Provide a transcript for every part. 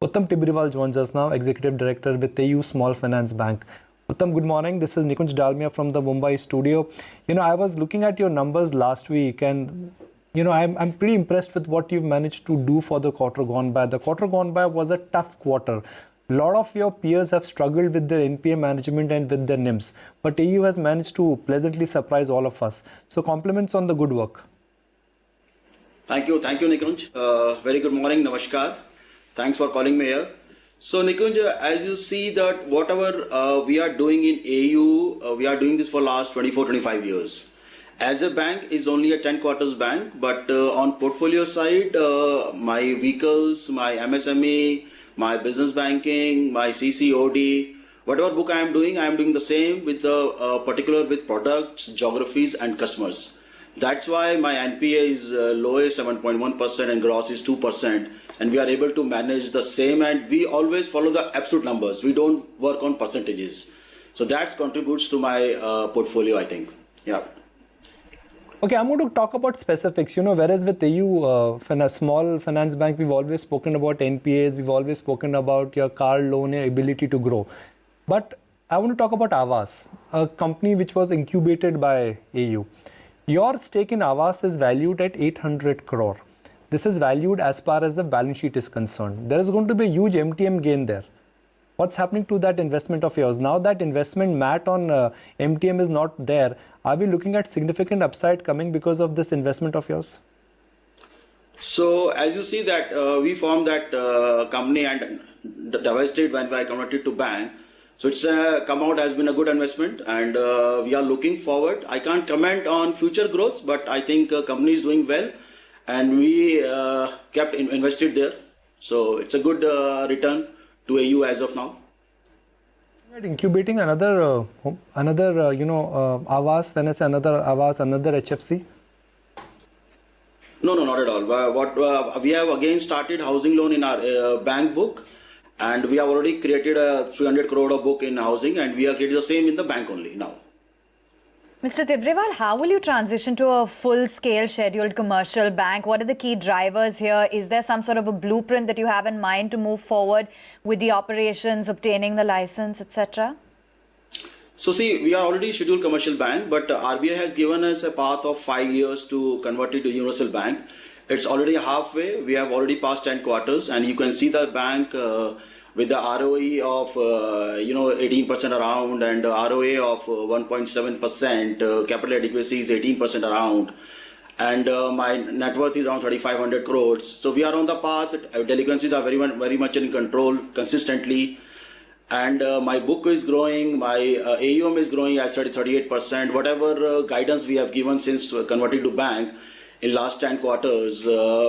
Uttam Tibrewal joins us now, Executive Director with AU Small Finance Bank. Uttam, good morning. This is Nikunj Dalmia from the Mumbai studio. I was looking at your numbers last week and, I'm pretty impressed with what you've managed to do for the quarter gone by. The quarter gone by was a tough quarter. A lot of your peers have struggled with their NPA management and with their NIMs, but AU has managed to pleasantly surprise all of us. So compliments on the good work. Thank you, Nikunj. Very good morning, Namaskar. Thanks for calling me here. So Nikunj, as you see that whatever we are doing in AU, we are doing this for last 24-25 years. As a bank is only a 10 quarters bank, but on portfolio side, my vehicles, my MSME, my business banking, my CCOD, whatever book I am doing the same with particular with products, geographies and customers. That's why my NPA is lowest 7.1% and gross is 2%. And we are able to manage the same, and we always follow the absolute numbers. We don't work on percentages. So that contributes to my portfolio, I think. Yeah. Okay, I'm going to talk about specifics. Whereas with AU, small finance bank, we've always spoken about NPAs, we've always spoken about your car loan ability to grow. But I want to talk about Aavas, a company which was incubated by AU. Your stake in Avaas is valued at 800 crore. This is valued as far as the balance sheet is concerned. There is going to be a huge MTM gain there. What's happening to that investment of yours? Now that investment mat on MTM is not there, are we looking at significant upside coming because of this investment of yours? So as you see that we formed that company and divested when I converted to bank. So it's come out has been a good investment, and we are looking forward. I can't comment on future growth, but I think company is doing well. And we kept invested there, so it's a good return to AU as of now. You're incubating another Avaas. When I say another Avaas, another HFC. No, not at all. What we have again started housing loan in our bank book, and we have already created a 300 crore book in housing, and we are creating the same in the bank only now. Mr. Tibrewal, how will you transition to a full-scale scheduled commercial bank? What are the key drivers here? Is there some sort of a blueprint that you have in mind to move forward with the operations, obtaining the license, etc.? So see, we are already scheduled commercial bank, but RBI has given us a path of 5 years to convert it to universal bank. It's already halfway. We have already passed 10 quarters, and you can see the bank with the ROE of 18% around and ROA of 1.7%, capital adequacy is 18% around, and my net worth is around 3,500 crores. So we are on the path. Delinquencies are very much in control consistently, and my book is growing. My AUM is growing at 38%. Whatever guidance we have given since converting to bank in last 10 quarters,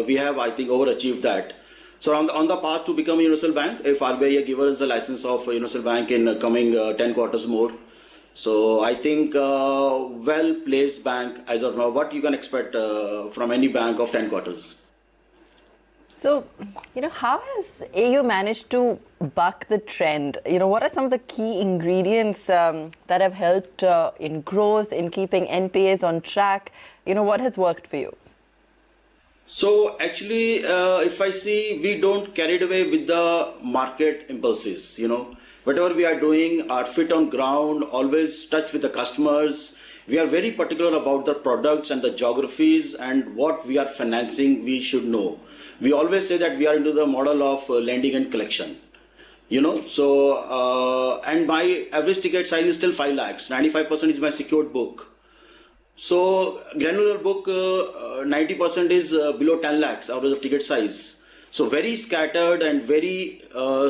we have, I think, overachieved that. So on the path to become a universal bank, if RBI give us the license of a universal bank in coming 10 quarters more. So I think well-placed bank as of now. What you can expect from any bank of 10 quarters. So, how has AU managed to buck the trend? What are some of the key ingredients that have helped in growth, in keeping NPAs on track? What has worked for you? So actually, if I see, we don't carried away with the market impulses, Whatever we are doing, our feet on ground, always touch with the customers. We are very particular about the products and the geographies and what we are financing, we should know. We always say that we are into the model of lending and collection, So, and my average ticket size is still 5 lakhs. 95% is my secured book. So granular book, 90% is below 10 lakhs out of the ticket size. So very scattered and very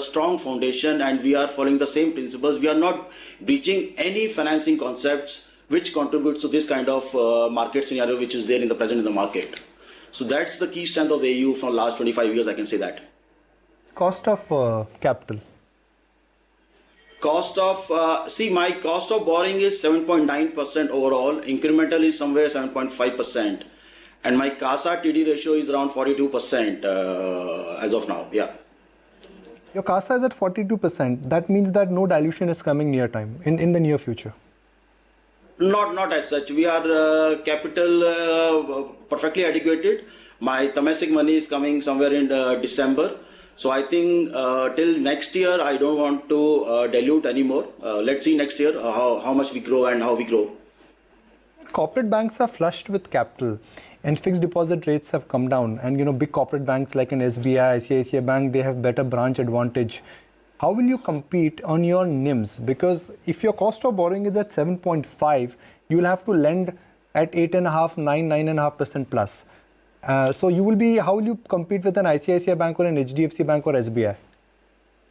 strong foundation, and we are following the same principles. We are not breaching any financing concepts which contributes to this kind of market scenario which is there in the present in the market. So that's the key strength of AU from last 25 years, I can say that. Cost of capital. Cost of, my cost of borrowing is 7.9% overall. Incremental is somewhere 7.5%. And my CASA TD ratio is around 42% as of now. Yeah. Your CASA is at 42%. That means that no dilution is coming near time, in the near future. Not as such. We are capital perfectly adequated. My domestic money is coming somewhere in December. So I think till next year, I don't want to dilute anymore. Let's see next year how much we grow and how we grow. Corporate banks are flushed with capital and fixed deposit rates have come down, and big corporate banks like an SBI, ICICI Bank, they have better branch advantage. How will you compete on your NIMs? Because if your cost of borrowing is at 7.5, you will have to lend at 8.5, 9.5% plus. So how will you compete with an ICICI Bank or an HDFC Bank or SBI?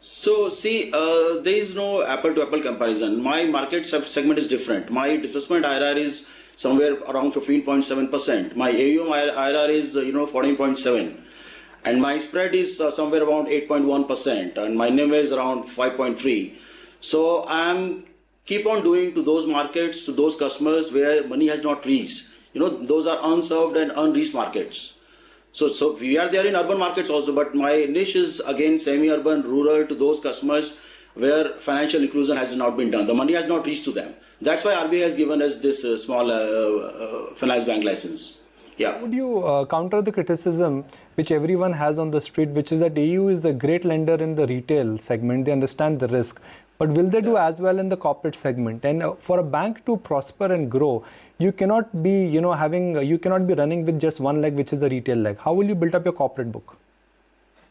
So see, there is no apple-to-apple comparison. My market segment is different. My disbursement IRR is somewhere around 15.7%. My AUM IRR is 14.7, and my spread is somewhere around 8.1%, and my NIM is around 5.3. So I'm keep on doing to those markets, to those customers where money has not reached. Those are unserved and unreached markets. So we are there in urban markets also, but my niche is again semi-urban, rural, to those customers where financial inclusion has not been done. The money has not reached to them. That's why RBI has given us this small finance bank license. Yeah. Would you counter the criticism which everyone has on the street, which is that AU is a great lender in the retail segment, they understand the risk, but will they do as well in the corporate segment? And for a bank to prosper and grow, you cannot be, you cannot be running with just one leg, which is the retail leg. How will you build up your corporate book?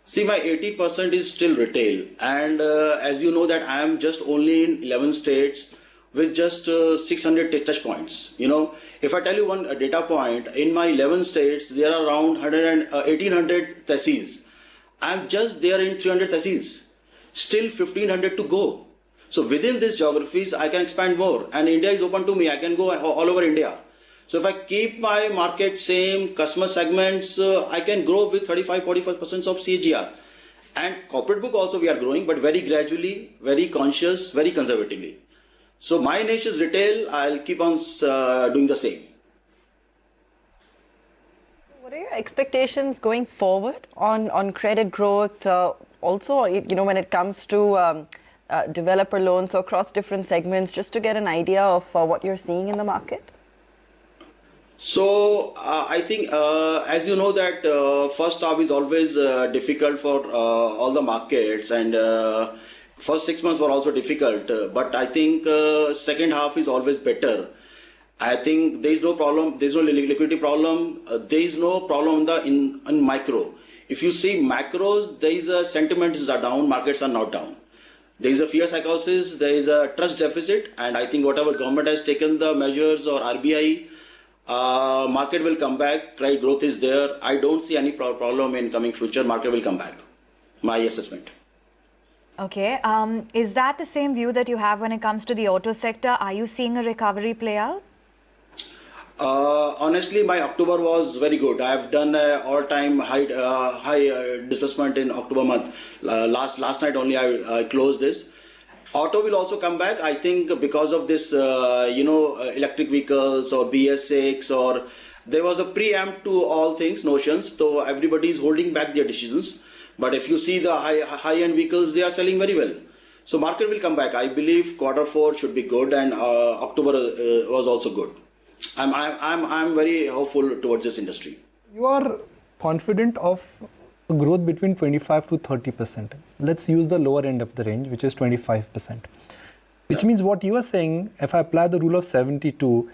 See, my 80% is still retail, and as you know that I am just only in 11 states with just 600 touch points. If I tell you one data point, in my 11 states, there are around 1,800 tehsils. I'm just there in 300 tehsils. Still 1,500 to go. So within these geographies, I can expand more, and India is open to me. I can go all over India. So if I keep my market same, customer segments, I can grow with 35-45% of CAGR. And corporate book also we are growing, but very gradually, very conscious, very conservatively. So my niche is retail. I'll keep on doing the same. What are your expectations going forward on credit growth? Also, when it comes to developer loans across different segments, just to get an idea of what you're seeing in the market? So I think, as you know, that first half is always difficult for all the markets, and first 6 months were also difficult. But I think second half is always better. I think there is no problem. There is no liquidity problem. There is no problem in micro. If you see macros, there is a sentiments are down, markets are not down. There is a fear psychosis, there is a trust deficit, and I think whatever government has taken the measures or RBI, market will come back, credit growth is there. I don't see any problem in coming future, market will come back. My assessment. Okay, is that the same view that you have when it comes to the auto sector? Are you seeing a recovery play out? Honestly, my October was very good. I have done all-time high disbursement in October month. Last night only I closed this. Auto will also come back. I think because of this, electric vehicles or BS6, or there was a preempt to all things, notions. So everybody is holding back their decisions. But if you see the high-end vehicles, they are selling very well. So market will come back. I believe Q4 should be good, and October was also good. I'm very hopeful towards this industry. You are confident of growth between 25 to 30%. Let's use the lower end of the range, which is 25%. Which means what you are saying, if I apply the rule of 72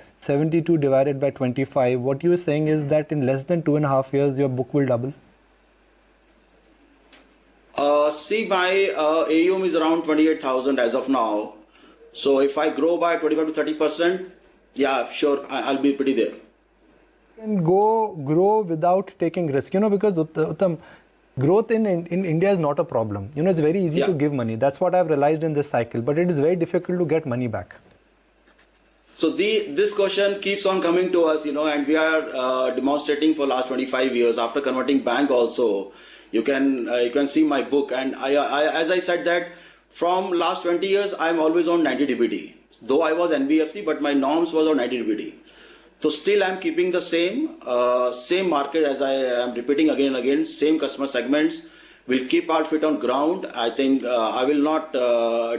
divided by 25, what you are saying is that in less than 2.5 years, your book will double? See, my AUM is around 28,000 as of now. So if I grow by 25 to 30%, yeah, sure, I'll be pretty there. You can grow without taking risk, because Uttam, growth in India is not a problem. It's very easy to give money. That's what I've realized in this cycle, but it is very difficult to get money back. So this question keeps on coming to us, and we are demonstrating for last 25 years. After converting bank also, you can see my book, and as I said that from last 20 years, I'm always on 90 DPD. Though I was NBFC, but my norms was on 90 DPD. So still I'm keeping the same market, as I am repeating again and again, same customer segments. We'll keep our feet on ground. I think I will not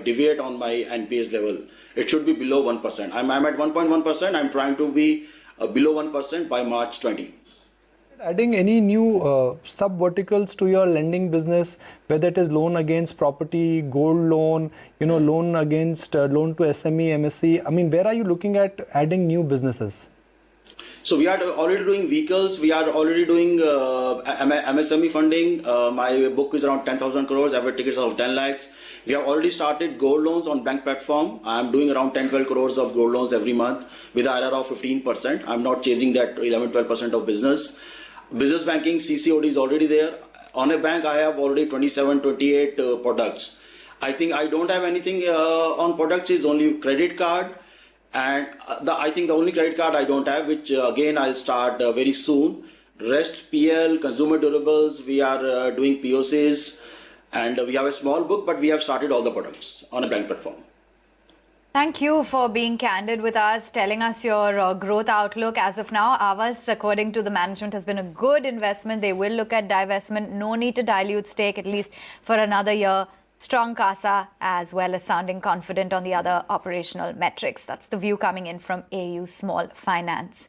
deviate on my NPS level. It should be below 1%. I'm at 1.1%. I'm trying to be below 1% by March 20. Adding any new sub verticals to your lending business, whether it is loan against property, gold loan, loan against loan to SME, MSC. I mean, where are you looking at adding new businesses? So we are already doing vehicles. We are already doing MSME funding. My book is around 10,000 crores. Average tickets of 10 lakhs. We have already started gold loans on bank platform. I'm doing around 10-12 crores of gold loans every month with IRR of 15%. I'm not chasing that 11-12% of business. Business banking, CCOD is already there. On a bank, I have already 27, 28 products. I think I don't have anything on products, is only credit card. And I think the only credit card I don't have, which again I'll start very soon. Rest, PL, consumer durables, we are doing POCs, and we have a small book, but we have started all the products on a bank platform. Thank you for being candid with us, telling us your growth outlook. As of now, Aavas, according to the management, has been a good investment. They will look at divestment. No need to dilute stake, at least for another year. Strong CASA, as well as sounding confident on the other operational metrics. That's the view coming in from AU Small Finance.